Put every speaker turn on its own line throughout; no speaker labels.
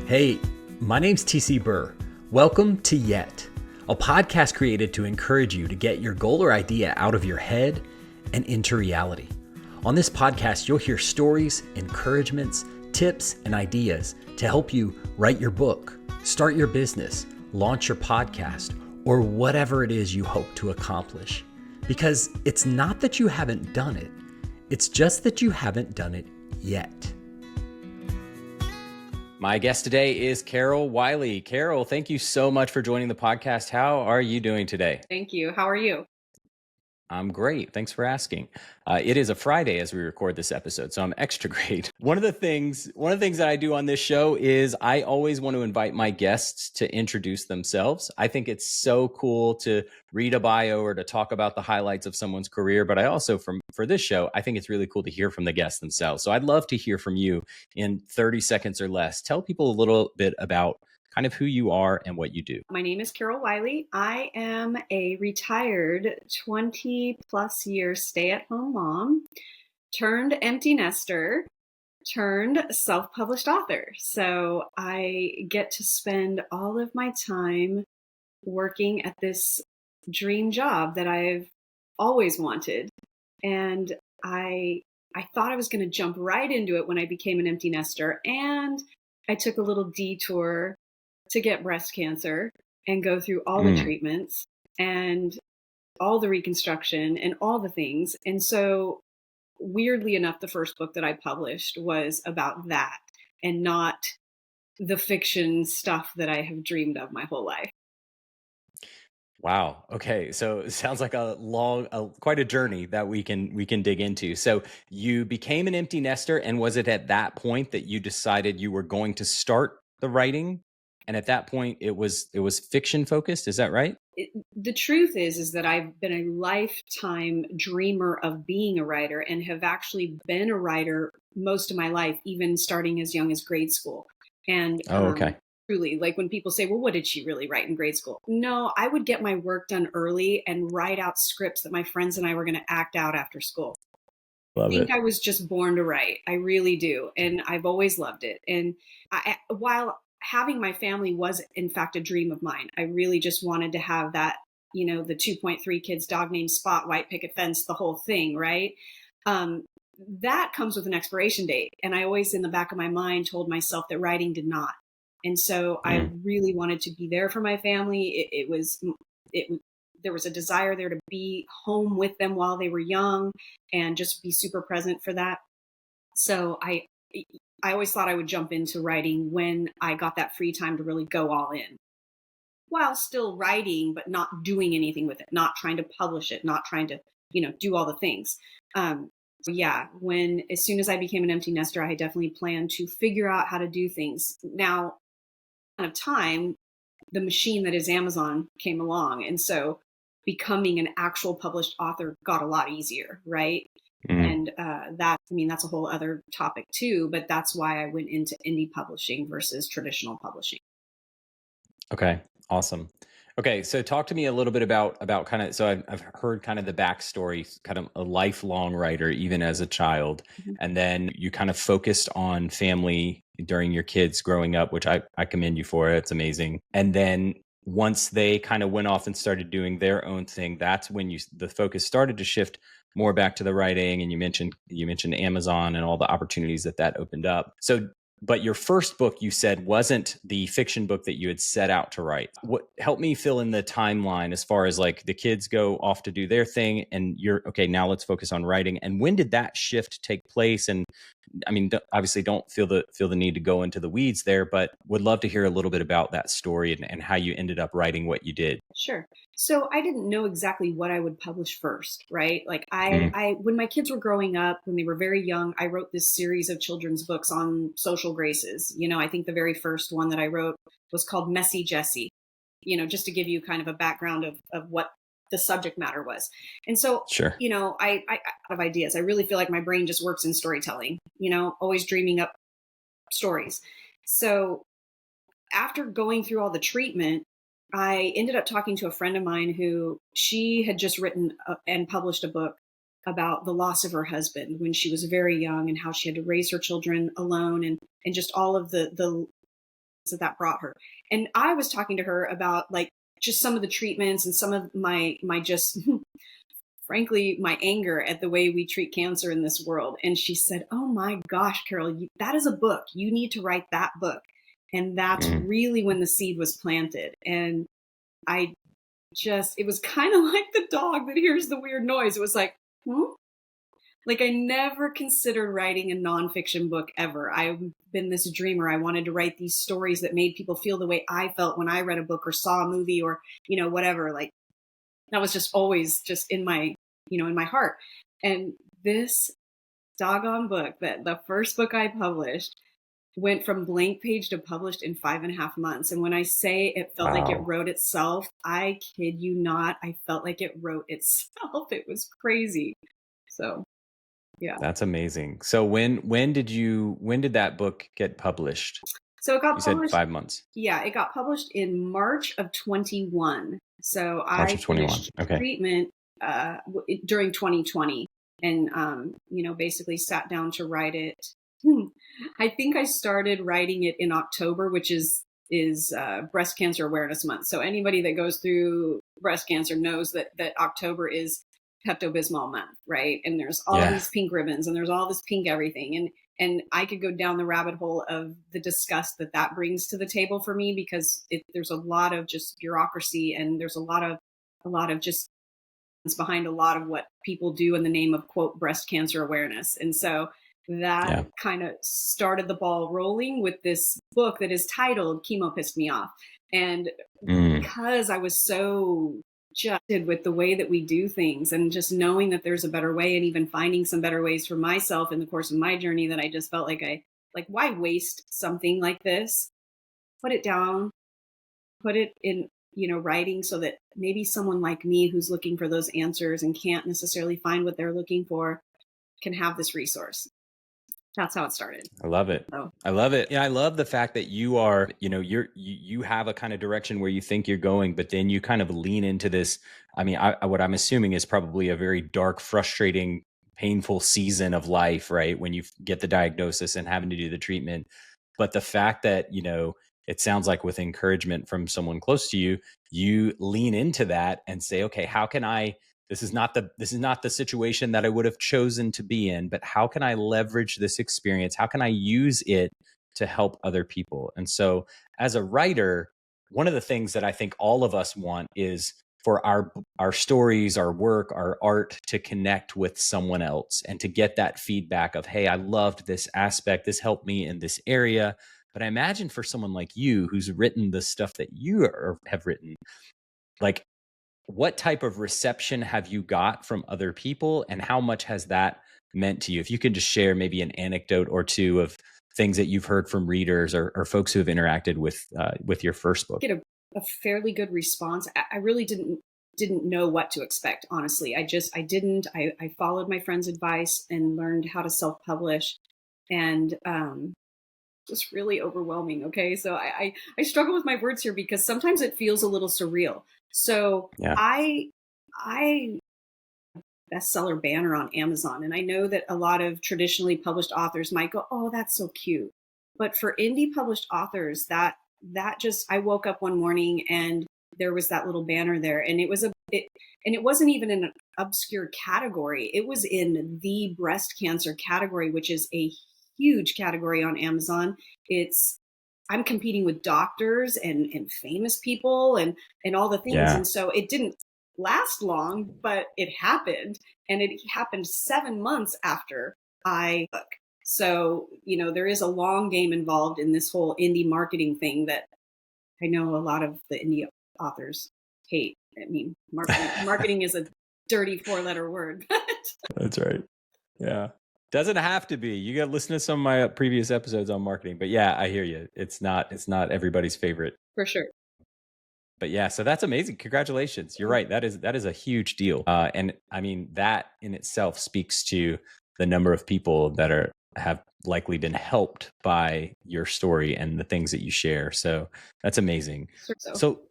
Hey, my name's TC Burr. Welcome to Yet, a podcast created to encourage you to get your goal or idea out of your head and into reality. On this podcast, you'll hear stories, encouragements, tips, and ideas to help you write your book, start your business, launch your podcast, or whatever it is you hope to accomplish. Because it's not that you haven't done it, it's just that you haven't done it yet. My guest today is Carol Wyllie. Carol, thank you so much for joining the podcast. How are you doing today?
Thank you. How are you?
I'm great. Thanks for asking. It is a Friday as we record this episode, so I'm extra great. One of the things that I do on this show is I always want to invite my guests to introduce themselves. I think it's so cool to read a bio or to talk about the highlights of someone's career, but I also, for this show, I think it's really cool to hear from the guests themselves. So I'd love to hear from you in 30 seconds or less. Tell people a little bit about kind of who you are and what you do.
My name is Carol Wyllie. I am a retired 20 plus year stay-at-home mom, turned empty nester, turned self-published author. So I get to spend all of my time working at this dream job that I've always wanted. And I thought I was going to jump right into it when I became an empty nester. And I took a little detour to get breast cancer and go through all the treatments and all the reconstruction and all the things. And so weirdly enough, the first book that I published was about that and not the fiction stuff that I have dreamed of my whole life.
Wow. Okay. So it sounds like quite a journey that we can dig into. So you became an empty nester, and was it at that point that you decided you were going to start the writing? And at that point, it was fiction focused. Is that right?
The truth is that I've been a lifetime dreamer of being a writer and have actually been a writer most of my life, even starting as young as grade school. And
okay.
Truly, like when people say, well, what did she really write in grade school? No, I would get my work done early and write out scripts that my friends and I were going to act out after school. I think I was just born to write. I really do. And I've always loved it. And while having my family was, in fact, a dream of mine, I really just wanted to have that, the 2.3 kids, dog named Spot, white picket fence, the whole thing, right? That comes with an expiration date. And I always, in the back of my mind, told myself that writing did not. And so I really wanted to be there for my family. There was a desire there to be home with them while they were young and just be super present for that. So I always thought I would jump into writing when I got that free time to really go all in, while still writing, but not doing anything with it, not trying to publish it, not trying to, do all the things. As soon as I became an empty nester, I definitely planned to figure out how to do things. Now, of time, the machine that is Amazon came along. And so becoming an actual published author got a lot easier, right? And that's a whole other topic too, but that's why I went into indie publishing versus traditional publishing.
Okay, awesome. Okay, so talk to me a little bit about kind of, so I've heard kind of the backstory, kind of a lifelong writer, even as a child. Mm-hmm. And then you kind of focused on family during your kids growing up, which I commend you for. It's amazing. And then once they kind of went off and started doing their own thing, that's when the focus started to shift more back to the writing. And you mentioned Amazon and all the opportunities that opened up. So, but your first book, you said, wasn't the fiction book that you had set out to write. Help me fill in the timeline as far as like the kids go off to do their thing and you're okay, now let's focus on writing. And when did that shift take place? And I mean, obviously don't feel the need to go into the weeds there, but would love to hear a little bit about that story and how you ended up writing what you did.
Sure. So I didn't know exactly what I would publish first, right? Like I when my kids were growing up, when they were very young, I wrote this series of children's books on social graces. I think the very first one that I wrote was called Messy Jessie, just to give you kind of a background of what the subject matter was. And so,
sure.
I have ideas. I really feel like my brain just works in storytelling, always dreaming up stories. So after going through all the treatment, I ended up talking to a friend of mine who she had just written and published a book about the loss of her husband when she was very young and how she had to raise her children alone and just all of the that brought her. And I was talking to her about like just some of the treatments and some of my just frankly my anger at the way we treat cancer in this world. And she said, "Oh my gosh, Carol, that is a book. You need to write that book." And that's
Mm.
really when the seed was planted. And I just, it was kind of like the dog that hears the weird noise. It was like, hmm? Like I never considered writing a nonfiction book ever. I've been this dreamer. I wanted to write these stories that made people feel the way I felt when I read a book or saw a movie or, whatever. Like that was just always just in my, in my heart. And this doggone book, that the first book I published, went from blank page to published in 5.5 months. And when I say it felt like it
Wow.
wrote itself, I kid you not, I felt like it wrote itself. It was crazy. So yeah.
That's amazing. So when did that book get published?
So it got
You said
published.
5 months.
Yeah, it got published in March of 21. So
March
I
of 21.
finished
Okay.
treatment during 2020, and basically sat down to write it. I think I started writing it in October, which is Breast Cancer Awareness Month. So anybody that goes through breast cancer knows that October is Pepto-Bismol month, right? And there's all these pink ribbons and there's all this pink everything. And I could go down the rabbit hole of the disgust that brings to the table for me, because there's a lot of just bureaucracy, and there's a lot of just behind a lot of what people do in the name of, quote, breast cancer awareness. And so that kind of started the ball rolling with this book that is titled Chemo Pissed Me Off. And because I was so judged with the way that we do things, and just knowing that there's a better way, and even finding some better ways for myself in the course of my journey, that I just felt like why waste something like this? Put it down, put it in, writing, so that maybe someone like me who's looking for those answers and can't necessarily find what they're looking for can have this resource. That's how it started.
I love it.
So.
I love it. Yeah, I love the fact that you are, you have a kind of direction where you think you're going, but then you kind of lean into this. I mean, what I'm assuming is probably a very dark, frustrating, painful season of life, right? When you get the diagnosis and having to do the treatment. But the fact that, it sounds like with encouragement from someone close to you, you lean into that and say, okay, how can I, this is not the situation that I would have chosen to be in, but how can I leverage this experience? How can I use it to help other people? And so as a writer, one of the things that I think all of us want is for our stories, our work, our art to connect with someone else, and to get that feedback of, hey, I loved this aspect. This helped me in this area. But I imagine for someone like you who's written the stuff that you have written, like, what type of reception have you got from other people, and how much has that meant to you? If you could just share maybe an anecdote or two of things that you've heard from readers or folks who have interacted with your first book.
Get a fairly good response. I really didn't know what to expect, honestly. I followed my friend's advice and learned how to self-publish, and was really overwhelming. Okay. So I struggle with my words here, because sometimes it feels a little surreal. So I bestseller banner on Amazon, and I know that a lot of traditionally published authors might go, "Oh, that's so cute." But for indie published authors, that just, I woke up one morning and there was that little banner there, and it wasn't even in an obscure category. It was in the breast cancer category, which is a huge category on Amazon. I'm competing with doctors and famous people and all the things. And so it didn't last long, but it happened, and it happened 7 months after I book. So, there is a long game involved in this whole indie marketing thing that I know a lot of the indie authors hate. I mean, marketing is a dirty 4-letter word.
That's right. Yeah. Doesn't have to be. You got to listen to some of my previous episodes on marketing. But yeah, I hear you. It's not everybody's favorite.
For sure.
But yeah, so that's amazing. Congratulations. You're right. That is a huge deal. And I mean, that in itself speaks to the number of people that have likely been helped by your story and the things that you share. So that's amazing. So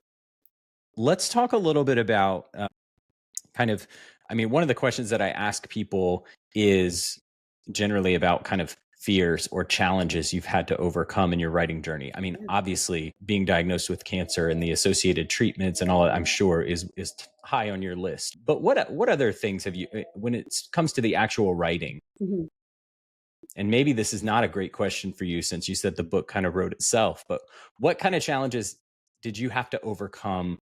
let's talk a little bit about one of the questions that I ask people is generally about kind of fears or challenges you've had to overcome in your writing journey? I mean, obviously being diagnosed with cancer and the associated treatments and all that, I'm sure is high on your list. But what other things have you, when it comes to the actual writing?
Mhm.
And maybe this is not a great question for you since you said the book kind of wrote itself, but what kind of challenges did you have to overcome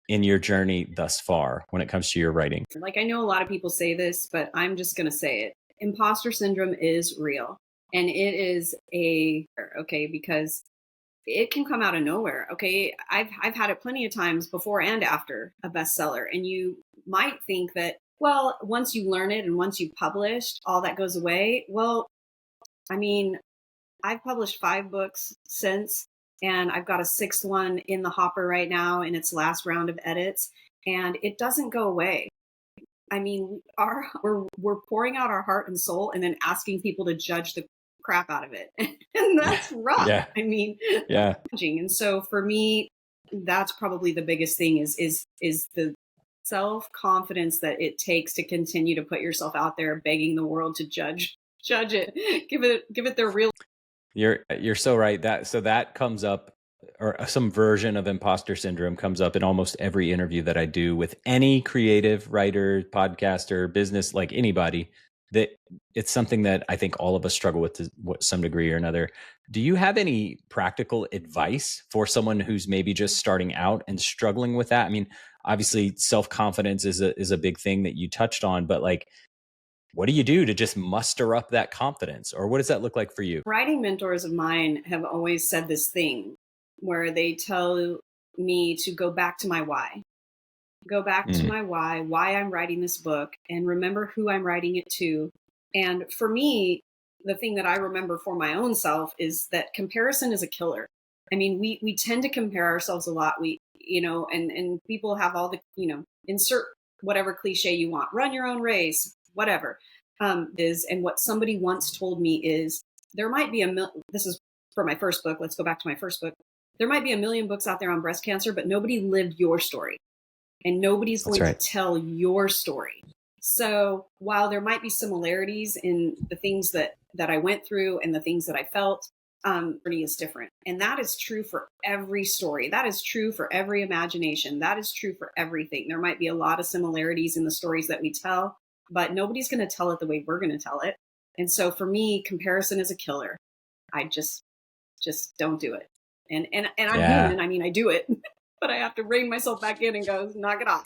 in your journey thus far when it comes to your writing?
Like, I know a lot of people say this, but I'm just going to say it. Imposter syndrome is real. And it is okay, because it can come out of nowhere. Okay. I've had it plenty of times before and after a bestseller. And you might think that, well, once you learn it and once you've published, all that goes away. Well, I mean, I've published 5 books since, and I've got a 6th one in the hopper right now in its last round of edits, and it doesn't go away. I mean, we're pouring out our heart and soul, and then asking people to judge the crap out of it, and that's rough.
Yeah.
I mean,
Yeah.
and so for me, that's probably the biggest thing is the self confidence that it takes to continue to put yourself out there, begging the world to judge it, give it their real.
You're so right. That comes up, or some version of imposter syndrome comes up in almost every interview that I do with any creative writer, podcaster, business, like anybody. That it's something that I think all of us struggle with to some degree or another. Do you have any practical advice for someone who's maybe just starting out and struggling with that? I mean, obviously self-confidence is a big thing that you touched on, but like, what do you do to just muster up that confidence, or what does that look like for you?
Writing mentors of mine have always said this thing where they tell me to go back to my why. Go back to
Mm,
my why I'm writing this book, and remember who I'm writing it to. And for me, the thing that I remember for my own self is that comparison is a killer. I mean, we tend to compare ourselves a lot. And people have all the, insert whatever cliche you want, run your own race, whatever, and what somebody once told me is there might be this is for my first book. Let's go back to my first book. There might be a million books out there on breast cancer, but nobody lived your story, and nobody's
that's
going to
right.
tell your story. So while there might be similarities in the things that I went through and the things that I felt, journey is different. And that is true for every story. That is true for every imagination. That is true for everything. There might be a lot of similarities in the stories that we tell, but nobody's going to tell it the way we're going to tell it. And so for me, comparison is a killer. I just don't do it. And I'm
Yeah.
human. I mean, I do it, but I have to rein myself back in and go, knock it off.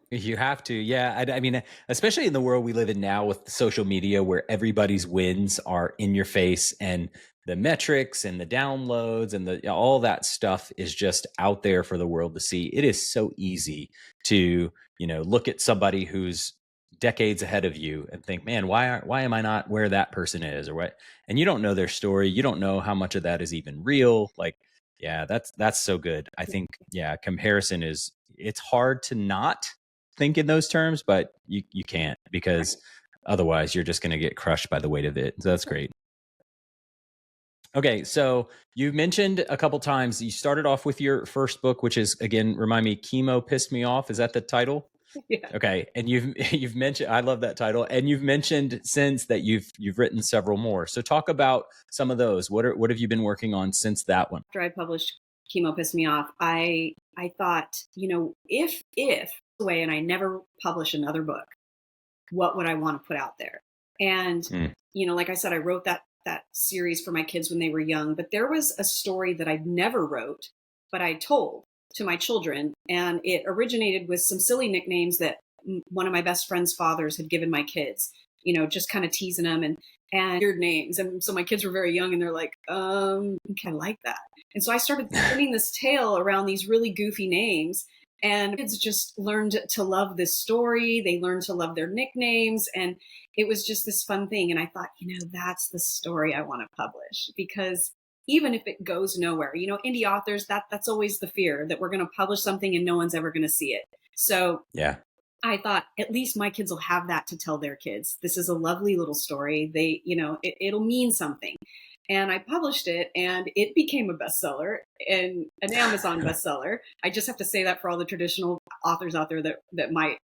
You have to. Yeah. I mean, especially in the world we live in now with social media where everybody's wins are in your face, and the metrics and the downloads and all that stuff is just out there for the world to see. It is so easy to, look at somebody who's decades ahead of you and think, man, why am I not where that person is, or what? And you don't know their story. You don't know how much of that is even real. Like, yeah, that's so good. I think, yeah, comparison it's hard to not think in those terms, but you can't, because otherwise you're just going to get crushed by the weight of it. So that's great. Okay, so you mentioned a couple times you started off with your first book, which is, again, remind me, Chemo Pissed Me Off. Is that the title?
Yeah.
Okay, and you've mentioned, I love that title, and you've mentioned since that you've written several more. So talk about some of those. What have you been working on since that one?
After I published Chemo Pissed Me Off, I thought, if away and I never publish another book, what would I want to put out there? And like I said, I wrote that series for my kids when they were young, but there was a story that I never wrote, but I told to my children, and it originated with some silly nicknames that one of my best friend's fathers had given my kids, just kind of teasing them and weird names. And so my kids were very young and they're like, I think I like that. And so I started spinning this tale around these really goofy names, and kids just learned to love this story. They learned to love their nicknames, and it was just this fun thing. And I thought, that's the story I want to publish, because even if it goes nowhere, indie authors, that's always the fear that we're going to publish something and no one's ever going to see it. So
Yeah.
I thought at least my kids will have that to tell their kids. This is a lovely little story. They, it'll mean something. And I published it, and it became a bestseller and an Amazon bestseller. I just have to say that for all the traditional authors out there that might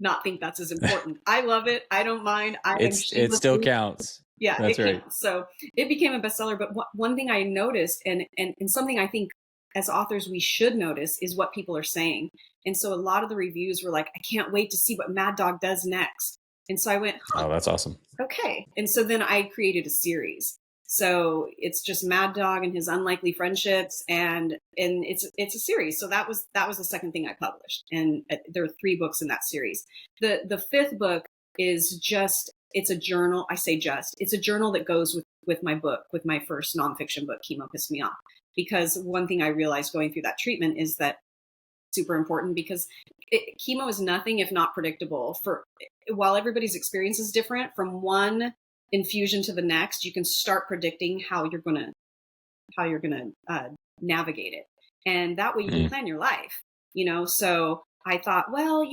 not think that's as important. I love it. I don't mind.
It still counts.
Yeah,
That's
it
right.
counts. So it became a bestseller. But one thing I noticed, and something I think as authors we should notice, is what people are saying. And so a lot of the reviews were like, I can't wait to see what Mad Dog does next. And so I went, huh,
Oh, that's awesome.
okay. And so then I created a series. So it's just Mad Dog and his unlikely friendships, and it's a series. So that was the second thing I published, and there are 3 books in that series. The 5th book is just, it's a journal. I say just, it's a journal that goes with my book, with my first nonfiction book, Chemo Pissed Me Off. Because one thing I realized going through that treatment is that super important, because chemo is nothing if not predictable. For while everybody's experience is different, from one infusion to the next, you can start predicting how you're gonna navigate it, and that way you can plan your life. So I thought, well,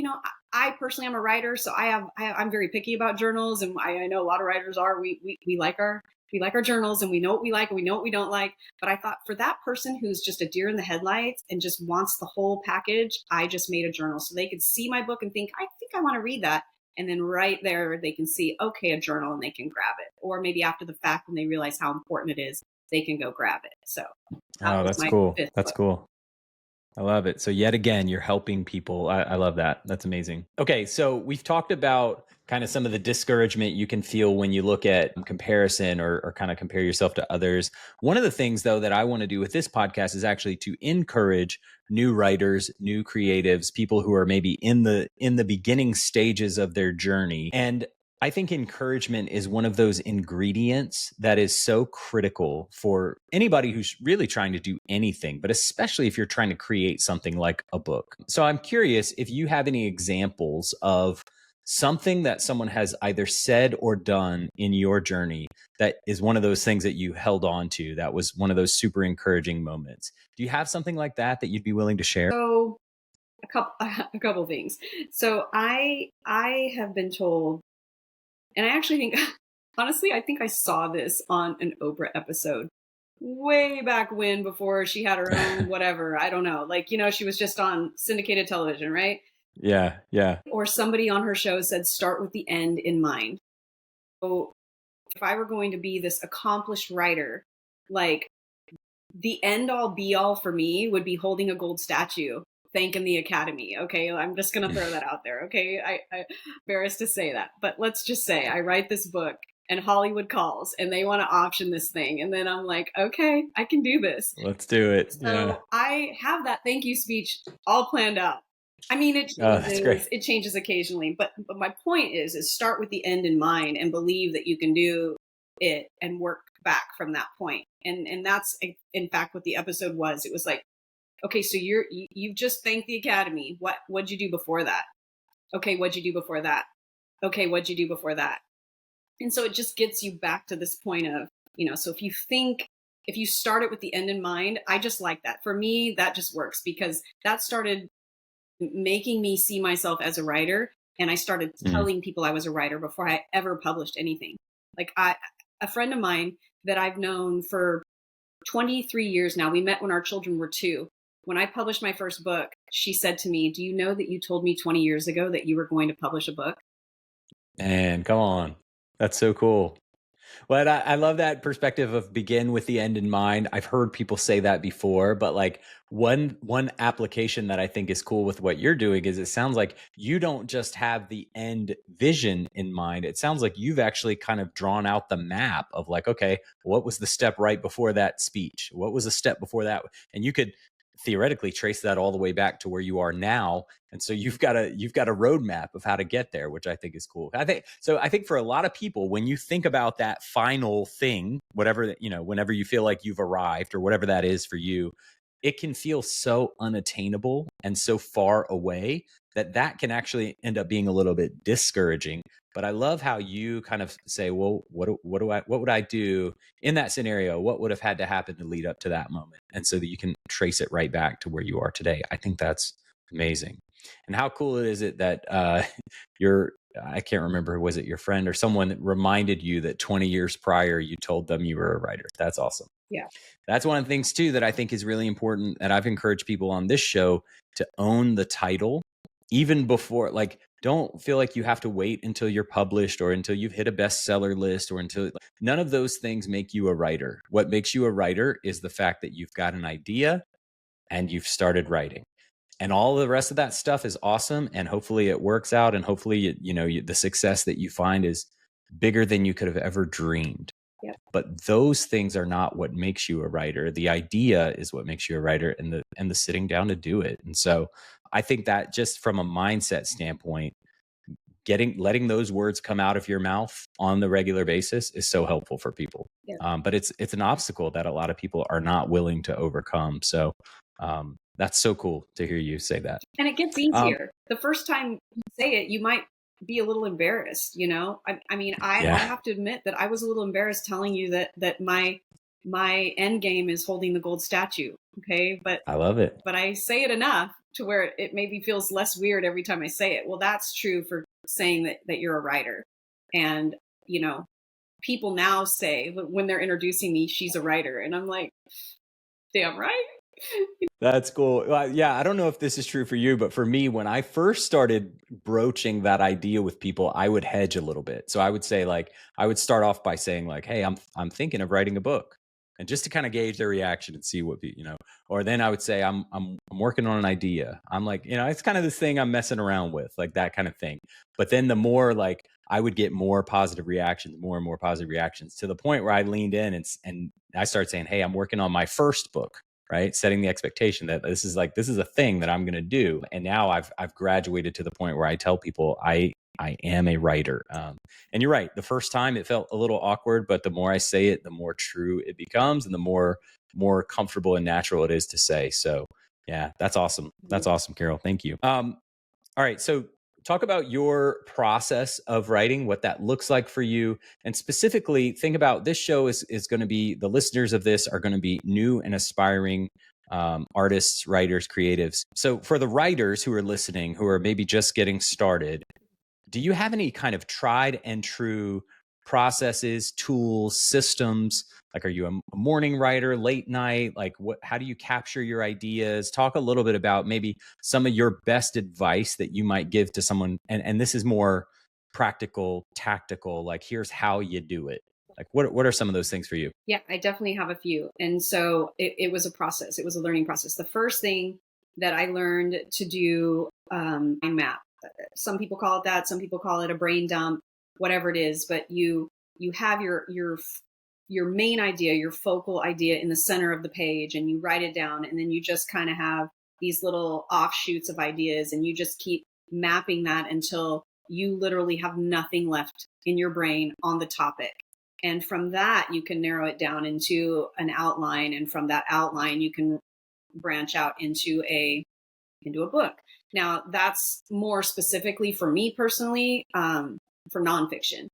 I personally am a writer, so I'm very picky about journals, and I know a lot of writers are. We like our journals, and we know what we like and we know what we don't like. But I thought, for that person who's just a deer in the headlights and just wants the whole package, I just made a journal so they could see my book and think, I think I want to read that. And then right there, they can see, okay, a journal, and they can grab it. Or maybe after the fact, when they realize how important it is, they can go grab it. So that
Oh,
was
that's
my
cool.
5th
That's
book.
cool. I love it. So yet again, you're helping people. I love that. That's amazing. Okay. So we've talked about kind of some of the discouragement you can feel when you look at comparison, or kind of compare yourself to others. One of the things, though, that I want to do with this podcast is actually to encourage new writers, new creatives, people who are maybe in the beginning stages of their journey. And I think encouragement is one of those ingredients that is so critical for anybody who's really trying to do anything, but especially if you're trying to create something like a book. So I'm curious if you have any examples of something that someone has either said or done in your journey that is one of those things that you held on to, that was one of those super encouraging moments. Do you have something like that you'd be willing to share?
So a couple things. So I have been told, and I actually think, honestly, I think I saw this on an Oprah episode way back when, before she had her own whatever. I don't know. Like, she was just on syndicated television, right?
Yeah. Yeah.
Or somebody on her show said, start with the end in mind. So if I were going to be this accomplished writer, like, the end all be all for me would be holding a gold statue, thanking the Academy. Okay, I'm just gonna throw that out there. Okay, I embarrassed to say that, but let's just say I write this book and Hollywood calls and they want to option this thing, and then I'm like, okay, I can do this.
Let's do it.
So
Yeah.
I have that thank you speech all planned out. I mean,
Oh, that's great.
it changes occasionally, but my point is start with the end in mind and believe that you can do it and work back from that point. And that's in fact what the episode was. It was like, okay, so you've just thanked the Academy. What'd you do before that? Okay, what'd you do before that? Okay, what'd you do before that? And so it just gets you back to this point of, so if you start it with the end in mind, I just like that. For me, that just works, because that started making me see myself as a writer. And I started telling people I was a writer before I ever published anything. Like, a friend of mine that I've known for 23 years now, we met when our children were 2. When I published my first book, she said to me, do you know that you told me 20 years ago that you were going to publish a book?
And come on. That's so cool. Well, I love that perspective of begin with the end in mind. I've heard people say that before, but like one application that I think is cool with what you're doing is, it sounds like you don't just have the end vision in mind. It sounds like you've actually kind of drawn out the map of like, okay, what was the step right before that speech? What was the step before that? And you could theoretically trace that all the way back to where you are now. And so you've got a roadmap of how to get there, which I think is cool. I think for a lot of people, when you think about that final thing, whatever, whenever you feel like you've arrived or whatever that is for you, it can feel so unattainable and so far away that can actually end up being a little bit discouraging. But I love how you kind of say, well, what would I do in that scenario? What would have had to happen to lead up to that moment? And so that you can trace it right back to where you are today. I think that's amazing. And how cool is it that I can't remember, was it your friend or someone that reminded you that 20 years prior, you told them you were a writer? That's awesome.
Yeah.
That's one of the things too that I think is really important, that I've encouraged people on this show to own the title even before, like, don't feel like you have to wait until you're published or until you've hit a bestseller list or until none of those things make you a writer. What makes you a writer is the fact that you've got an idea and you've started writing. And all the rest of that stuff is awesome. And hopefully it works out. And hopefully, the success that you find is bigger than you could have ever dreamed.
Yep.
But those things are not what makes you a writer. The idea is what makes you a writer, and the sitting down to do it. And so I think that just from a mindset standpoint, letting those words come out of your mouth on the regular basis is so helpful for people.
Yeah.
But it's an obstacle that a lot of people are not willing to overcome. So that's so cool to hear you say that.
And it gets easier. The first time you say it, you might be a little embarrassed, I mean, I have to admit that I was a little embarrassed telling you that my end game is holding the gold statue. Okay. But
I love it.
But I say it enough to where it maybe feels less weird every time I say it. Well, that's true for saying that you're a writer. And, people now say when they're introducing me, she's a writer. And I'm like, damn right.
That's cool. Yeah, I don't know if this is true for you, but for me, when I first started broaching that idea with people, I would hedge a little bit. So I would say, like, I would start off by saying, like, hey, I'm thinking of writing a book, and just to kind of gauge their reaction and see what or then I would say I'm working on an idea. I'm like, it's kind of this thing I'm messing around with, like that kind of thing. But then the more, like, I would get more positive reactions, more and more positive reactions, to the point where I leaned in and I started saying, hey, I'm working on my first book. Right. Setting the expectation that this is a thing that I'm going to do. And now I've graduated to the point where I tell people I am a writer. And you're right. The first time it felt a little awkward, but the more I say it, the more true it becomes, and the more comfortable and natural it is to say. So yeah, that's awesome. That's awesome, Carol. Thank you. All right. So talk about your process of writing, what that looks like for you. And specifically, think about this show is going to be, the listeners of this are going to be new and aspiring artists, writers, creatives. So for the writers who are listening, who are maybe just getting started, do you have any kind of tried and true processes, tools, systems? Like, are you a morning writer, late night? Like, how do you capture your ideas? Talk a little bit about maybe some of your best advice that you might give to someone. And this is more practical, tactical, like, here's how you do it. Like, what are some of those things for you?
Yeah, I definitely have a few. And so it was a process. It was a learning process. The first thing that I learned to do, mind map. Some people call it that. Some people call it a brain dump, whatever it is. But you have your main idea, your focal idea in the center of the page, and you write it down, and then you just kind of have these little offshoots of ideas, and you just keep mapping that until you literally have nothing left in your brain on the topic. And from that, you can narrow it down into an outline, and from that outline, you can branch out into a book. Now, that's more specifically for me personally, for nonfiction.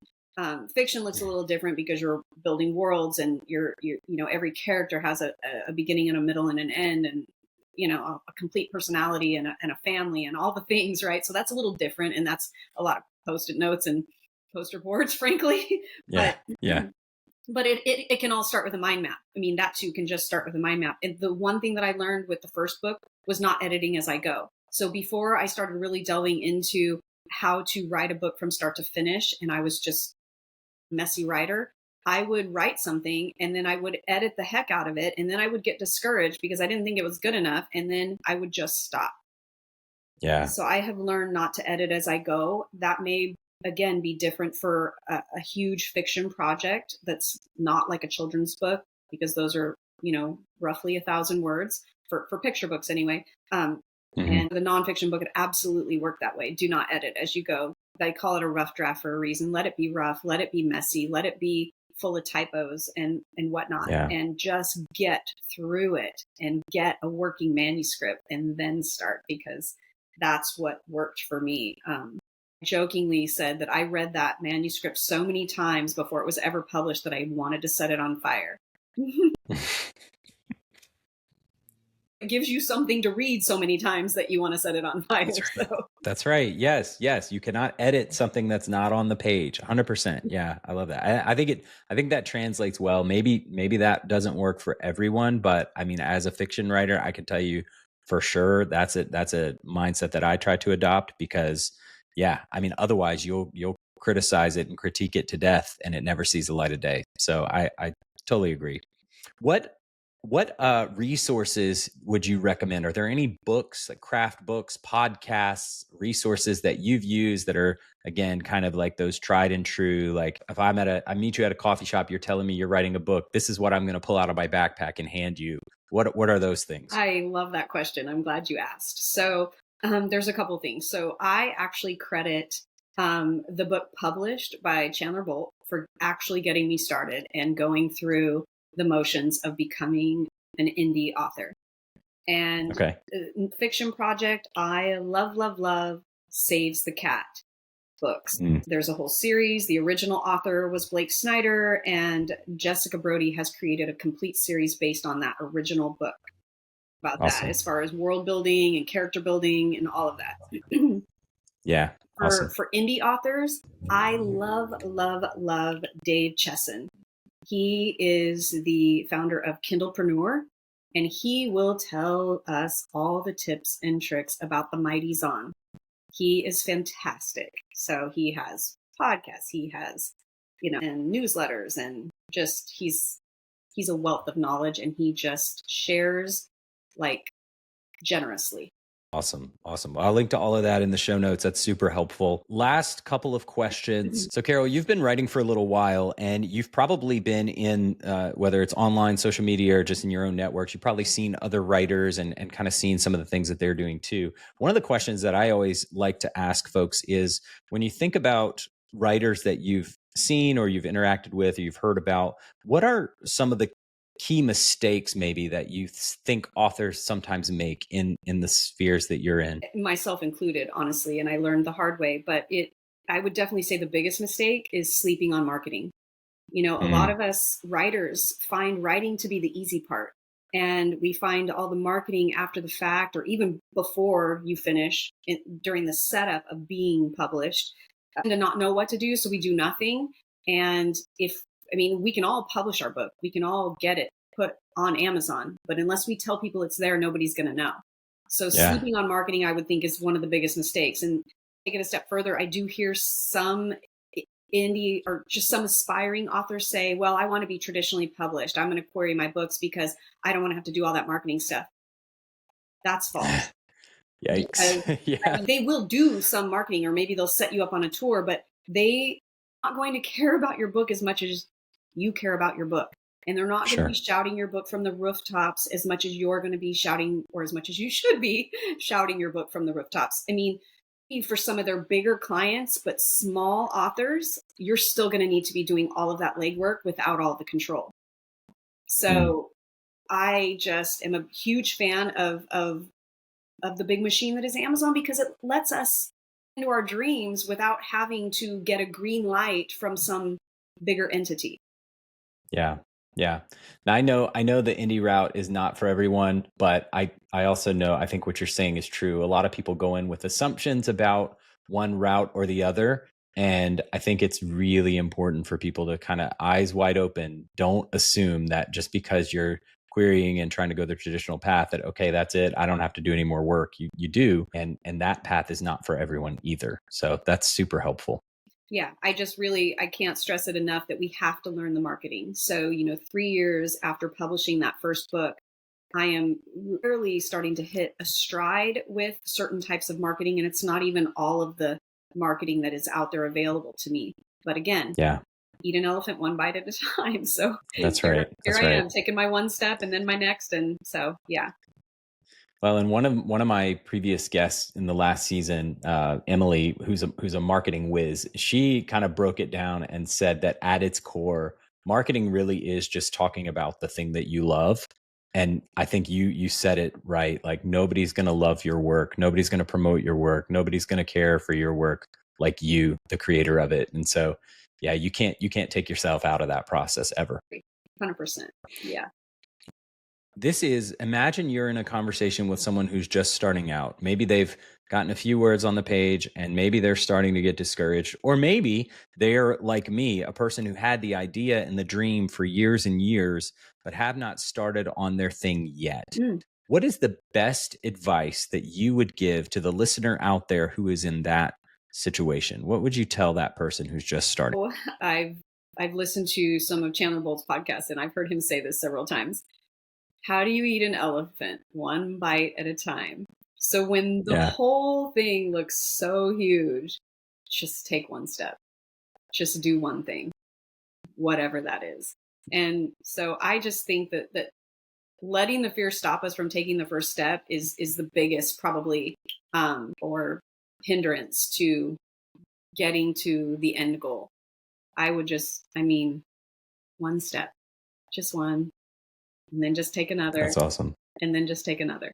Fiction looks a little different because you're building worlds, and every character has a beginning and a middle and an end, and a complete personality and a family and all the things, right? So that's a little different, and that's a lot of Post-it notes and poster boards, frankly.
Yeah.
But it can all start with a mind map. I mean, that too can just start with a mind map. And the one thing that I learned with the first book was not editing as I go. So before I started really delving into how to write a book from start to finish, and I was just messy writer, I would write something and then I would edit the heck out of it. And then I would get discouraged because I didn't think it was good enough. And then I would just stop.
Yeah.
So I have learned not to edit as I go. That may, again, be different for a huge fiction project that's not like a children's book, because those are, roughly 1,000 words for picture books anyway. And the nonfiction book, it absolutely worked that way. Do not edit as you go. I call it a rough draft for a reason. Let it be rough. Let it be messy. Let it be full of typos and whatnot.
Yeah.
And just get through it and get a working manuscript and then start, because that's what worked for me. Jokingly said that I read that manuscript so many times before it was ever published that I wanted to set it on fire. It gives you something to read so many times that you want to set it on fire.
That's right. So. That's right. Yes. You cannot edit something that's not on the page. 100%. Yeah. I love that. I think that translates well. Maybe that doesn't work for everyone, but I mean, as a fiction writer, I can tell you, for sure. That's a mindset that I try to adopt because otherwise you'll criticize it and critique it to death and it never sees the light of day. So I totally agree. What resources would you recommend? Are there any books, like craft books, podcasts, resources that you've used that are, again, kind of like those tried and true? Like if I meet you at a coffee shop, you're telling me you're writing a book, this is what I'm going to pull out of my backpack and hand you. What are those things?
I love that question. I'm glad you asked. So there's a couple things. So I actually credit the book published by Chandler Bolt for actually getting me started and going through the motions of becoming an indie author. And fiction project I love Saves the Cat books. There's a whole series. The original author was Blake Snyder, and Jessica Brody has created a complete series based on that original book about that, as far as world building and character building and all of that.
Yeah.
For indie authors, I love Dave Chesson. He is the founder of Kindlepreneur, and he will tell us all the tips and tricks about the mighty Zon. He is fantastic. So he has podcasts, he has, and newsletters, and just he's a wealth of knowledge, and he just shares like generously.
Awesome. Well, I'll link to all of that in the show notes. That's super helpful. Last couple of questions. So Carol, you've been writing for a little while, and you've probably been in, whether it's online, social media, or just in your own networks, you've probably seen other writers and kind of seen some of the things that they're doing too. One of the questions that I always like to ask folks is, when you think about writers that you've seen or you've interacted with or you've heard about, what are some of the key mistakes maybe that you think authors sometimes make in the spheres that you're in?
Myself included, honestly, and I learned the hard way, but I would definitely say the biggest mistake is sleeping on marketing. A lot of us writers find writing to be the easy part, and we find all the marketing after the fact, or even before you finish, during the setup of being published, to not know what to do, so we do nothing. And we can all publish our book. We can all get it put on Amazon, but unless we tell people it's there, nobody's going to know. So sleeping on marketing, I would think, is one of the biggest mistakes. And take it a step further, I do hear some indie or just some aspiring authors say, well, I want to be traditionally published. I'm going to query my books because I don't want to have to do all that marketing stuff. That's false.
Yikes.
They will do some marketing, or maybe they'll set you up on a tour, but they are not going to care about your book as much as you care about your book. And they're not going to be shouting your book from the rooftops as much as you're going to be shouting, or as much as you should be shouting your book from the rooftops. For some of their bigger clients, but small authors, you're still going to need to be doing all of that legwork without all the control. So I just am a huge fan of the big machine that is Amazon, because it lets us into our dreams without having to get a green light from some bigger entity.
Yeah. Now I know the indie route is not for everyone, but I also know, I think what you're saying is true. A lot of people go in with assumptions about one route or the other. And I think it's really important for people to kind of eyes wide open. Don't assume that just because you're querying and trying to go the traditional path that, okay, that's it, I don't have to do any more work. You do. And that path is not for everyone either. So that's super helpful.
Yeah, I can't stress it enough that we have to learn the marketing. So, 3 years after publishing that first book, I am really starting to hit a stride with certain types of marketing. And it's not even all of the marketing that is out there available to me. But again, eat an elephant one bite at a time. So
that's right.
Here I am taking my one step and then my next. And so, yeah.
Well, and one of my previous guests in the last season, Emily, who's a marketing whiz, she kind of broke it down and said that at its core, marketing really is just talking about the thing that you love. And I think you said it right. Like, nobody's going to love your work. Nobody's going to promote your work. Nobody's going to care for your work like you, the creator of it. And so, yeah, you can't take yourself out of that process ever.
100%. Yeah.
Imagine you're in a conversation with someone who's just starting out. Maybe they've gotten a few words on the page and maybe they're starting to get discouraged. Or maybe they're like me, a person who had the idea and the dream for years and years, but have not started on their thing yet. what is the best advice that you would give to the listener out there who is in that situation? What would you tell that person who's just starting?
Oh, I've listened to some of Chandler Bolt's podcasts, and I've heard him say this several times. How do you eat an elephant? One bite at a time. So when the whole thing looks so huge, just take one step. Just do one thing, whatever that is. And so I just think that letting the fear stop us from taking the first step is the biggest probably or hindrance to getting to the end goal. I would one step, just one, and then just take another.
That's awesome.
And then just take another.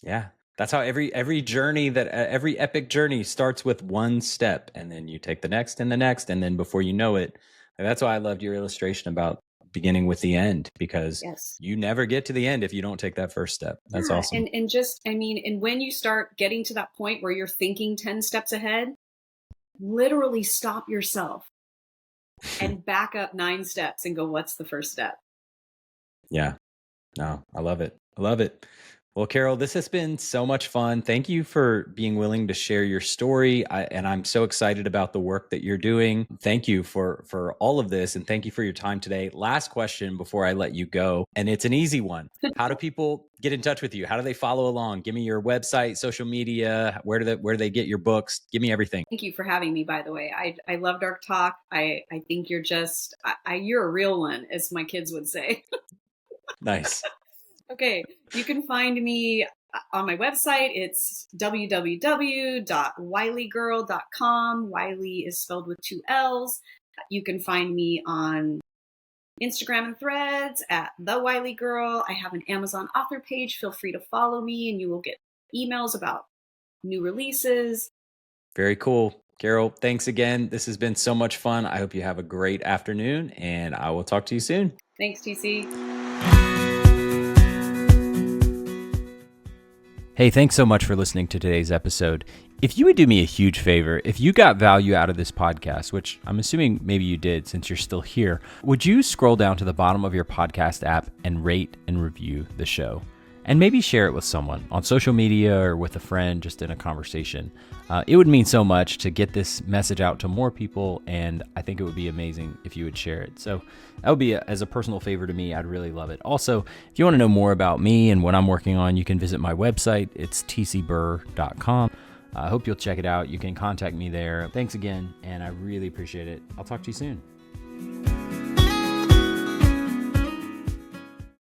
Yeah. That's how every journey every epic journey starts with one step, and then you take the next and the next. And then before you know it, that's why I loved your illustration about beginning with the end, because you never get to the end if you don't take that first step. That's awesome.
And when you start getting to that point where you're thinking 10 steps ahead, literally stop yourself and back up 9 steps and go, what's the first step?
Yeah. No, I love it. I love it. Well, Carol, this has been so much fun. Thank you for being willing to share your story. And I'm so excited about the work that you're doing. Thank you for all of this. And thank you for your time today. Last question before I let you go. And it's an easy one. How do people get in touch with you? How do they follow along? Give me your website, social media. Where do they get your books? Give me everything.
Thank you for having me, by the way. I love Dark Talk. I think you're you're a real one, as my kids would say.
Nice.
Okay, you can find me on my website. It's www.wyliegirl.com. Wyllie is spelled with 2 L's. You can find me on Instagram and Threads at The Wyllie Girl. I have an Amazon author page. Feel free to follow me, and you will get emails about new releases.
Very cool. Carol, thanks again. This has been so much fun. I hope you have a great afternoon, and I will talk to you soon.
Thanks, TC.
Hey, thanks so much for listening to today's episode. If you would do me a huge favor, if you got value out of this podcast, which I'm assuming maybe you did since you're still here, would you scroll down to the bottom of your podcast app and rate and review the show? And maybe share it with someone on social media or with a friend, just in a conversation. It would mean so much to get this message out to more people, and I think it would be amazing if you would share it. So that would be, as a personal favor to me, I'd really love it. Also, if you want to know more about me and what I'm working on, you can visit my website. It's tcburr.com. I hope you'll check it out. You can contact me there. Thanks again, and I really appreciate it. I'll talk to you soon.